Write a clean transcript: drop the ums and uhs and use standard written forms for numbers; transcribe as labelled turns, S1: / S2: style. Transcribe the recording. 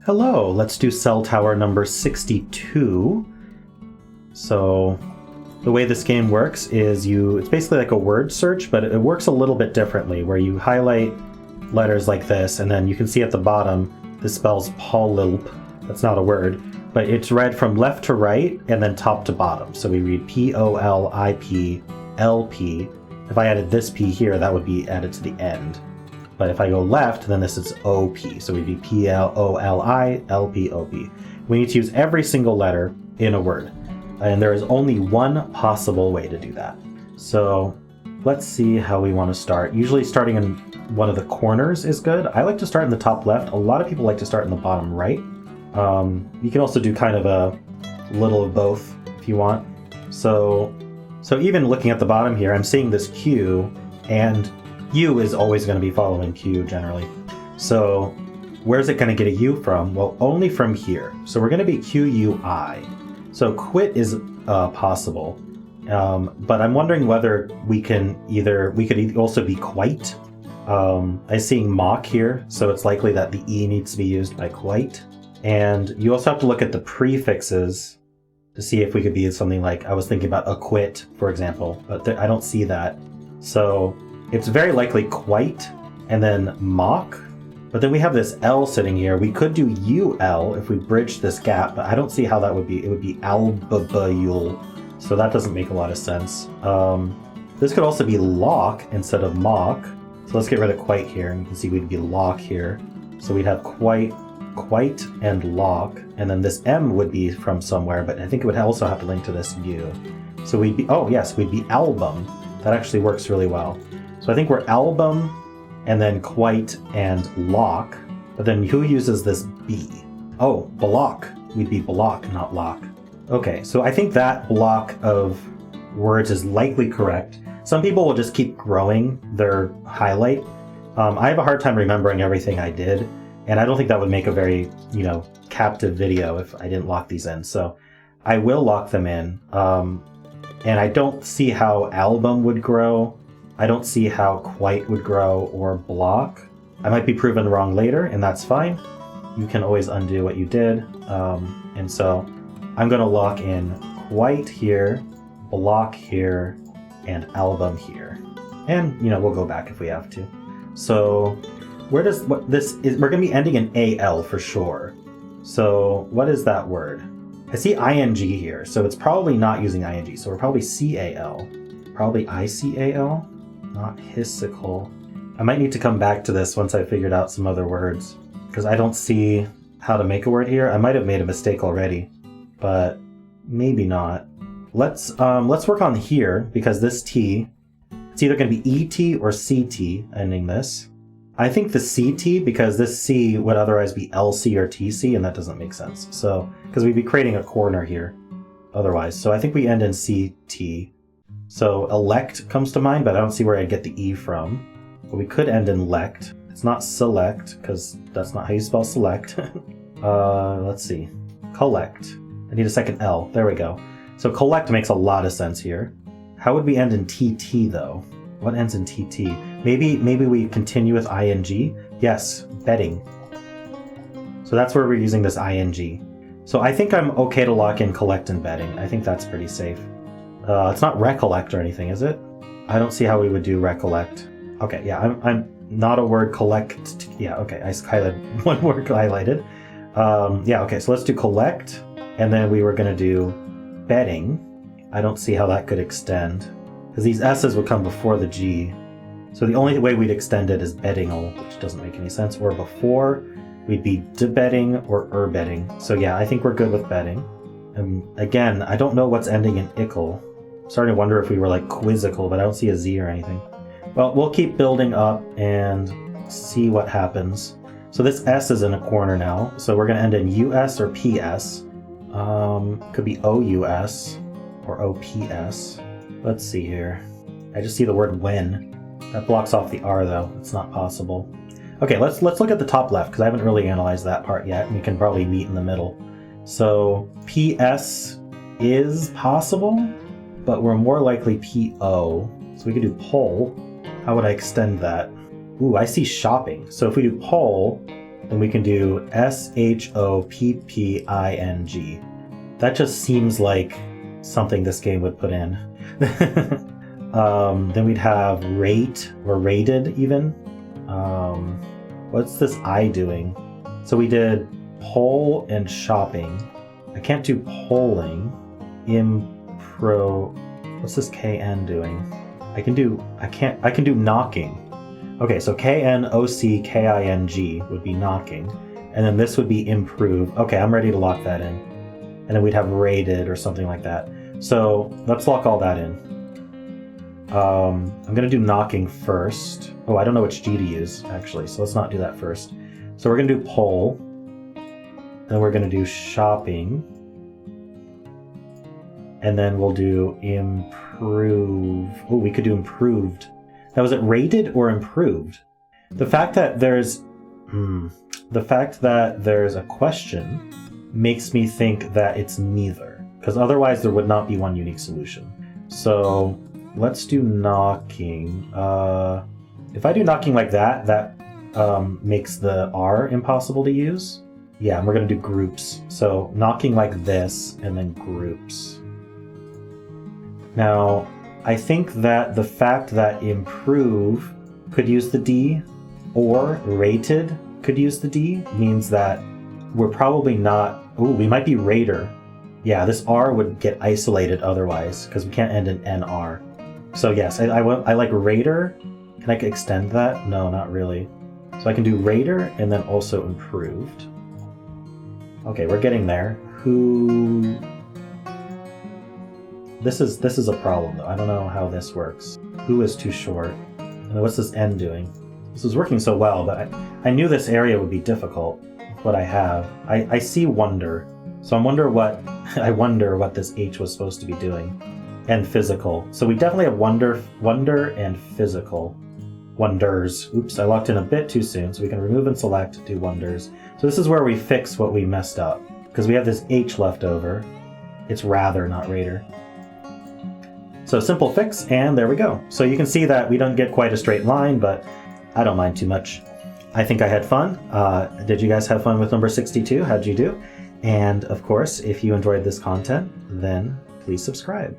S1: Hello, let's do cell tower number 62. So the way this game works is it's basically like a word search, but it works a little bit differently, where you highlight letters like this, and then you can see at the bottom, this spells polilp. That's not a word, but it's read from left to right and then top to bottom. So we read P-O-L-I-P-L-P. If I added this P here, that would be added to the end. But if I go left, then this is O-P. So we'd be P-L-O-L-I-L-P-O-P. We need to use every single letter in a word. And there is only one possible way to do that. So let's see how we want to start. Usually starting in one of the corners is good. I like to start in the top left. A lot of people like to start in the bottom right. You can also do kind of a little of both if you want. So even looking at the bottom here, I'm seeing this Q, and U is always going to be following Q generally. So where's it going to get a U from? Well, only from here. So we're going to be QUI. So quit is possible, but I'm wondering whether we could also be quite. I'm seeing mock here, so it's likely that the E needs to be used by quite. And you also have to look at the prefixes to see if we could be something like, I was thinking about acquit, for example, but I don't see that. So it's very likely quite and then mock. But then we have this L sitting here. We could do UL if we bridge this gap, but I don't see how that would be. It would be albabule. So that doesn't make a lot of sense. This could also be lock instead of mock. So let's get rid of quite here, and you can see we'd be lock here. So we'd have quite and lock, and then this M would be from somewhere, but I think it would also have to link to this U. So we'd be, oh yes, we'd be album. That actually works really well. So I think we're album, and then quite and lock, but then who uses this B? Oh, block. We'd be block, not lock. Okay, so I think that block of words is likely correct. Some people will just keep growing their highlight. I have a hard time remembering everything I did, and I don't think that would make a very, captive video if I didn't lock these in. So I will lock them in, and I don't see how album would grow. I don't see how quite would grow or block. I might be proven wrong later, and that's fine. You can always undo what you did. And so I'm going to lock in quite here, block here, and album here. And, we'll go back if we have to. So we're going to be ending in AL for sure. So what is that word? I see ING here, so it's probably not using ING. So we're probably CAL, probably ICAL. Not hissical. I might need to come back to this once I figured out some other words, because I don't see how to make a word here. I might have made a mistake already, but maybe not. Let's work on here, because this T, it's either going to be ET or CT ending this. I think the CT, because this C would otherwise be LC or TC, and that doesn't make sense. So, because we'd be creating a corner here otherwise. So I think we end in CT. So elect comes to mind, but I don't see where I'd get the E from. But we could end in lect. It's not select, because that's not how you spell select. Let's see. Collect. I need a second L. There we go. So collect makes a lot of sense here. How would we end in TT, though? What ends in TT? Maybe we continue with ING? Yes, betting. So that's where we're using this ING. So I think I'm okay to lock in collect and betting. I think that's pretty safe. It's not recollect or anything, is it? I don't see how we would do recollect. Okay, yeah, I'm not a word collect. Yeah, okay, I highlighted one word highlighted. Yeah, okay, so let's do collect, and then we were going to do betting. I don't see how that could extend, because these S's would come before the G. So the only way we'd extend it is betting, which doesn't make any sense. Or before, we'd be de-betting or betting. So yeah, I think we're good with betting. And again, I don't know what's ending in ickle. I'm starting to wonder if we were like quizzical, but I don't see a Z or anything. Well, we'll keep building up and see what happens. So this S is in a corner now. So we're going to end in US or PS. Could be OUS or OPS. Let's see here. I just see the word when. That blocks off the R though. It's not possible. Okay, let's look at the top left, because I haven't really analyzed that part yet, and we can probably meet in the middle. So PS is possible, but we're more likely PO. So we could do poll. How would I extend that? Ooh, I see shopping. So if we do poll, then we can do shopping. That just seems like something this game would put in. Then we'd have rate or rated even. What's this I doing? So we did poll and shopping. I can't do polling. What's this KN doing? I can do knocking. Okay, so KNOCKING would be knocking. And then this would be improve. Okay, I'm ready to lock that in. And then we'd have rated or something like that. So let's lock all that in. I'm gonna do knocking first. Oh, I don't know which G to use actually, so let's not do that first. So we're gonna do poll. Then we're gonna do shopping. And then we'll do improve. Oh, we could do improved. Now, was it rated or improved? The fact that there's a question makes me think that it's neither, because otherwise there would not be one unique solution. So let's do knocking. If I do knocking like that, that makes the R impossible to use. Yeah, and we're gonna do groups. So knocking like this and then groups. Now, I think that the fact that improve could use the D or rated could use the D means that we're probably not... Ooh, we might be rater. Yeah, this R would get isolated otherwise because we can't end in NR. So yes, I like rater. Can I extend that? No, not really. So I can do rater and then also improved. Okay, we're getting there. Who... This is a problem though. I don't know how this works. Who is too short? And what's this N doing? This is working so well, but I knew this area would be difficult with what I have. I see wonder. So I wonder what this H was supposed to be doing. And physical. So we definitely have wonder and physical. Wonders. Oops, I locked in a bit too soon, so we can remove and select, do wonders. So this is where we fix what we messed up. Because we have this H left over. It's rather, not rater. So simple fix, and there we go. So you can see that we don't get quite a straight line, but I don't mind too much. I think I had fun. Did you guys have fun with number 62? How'd you do? And of course, if you enjoyed this content, then please subscribe.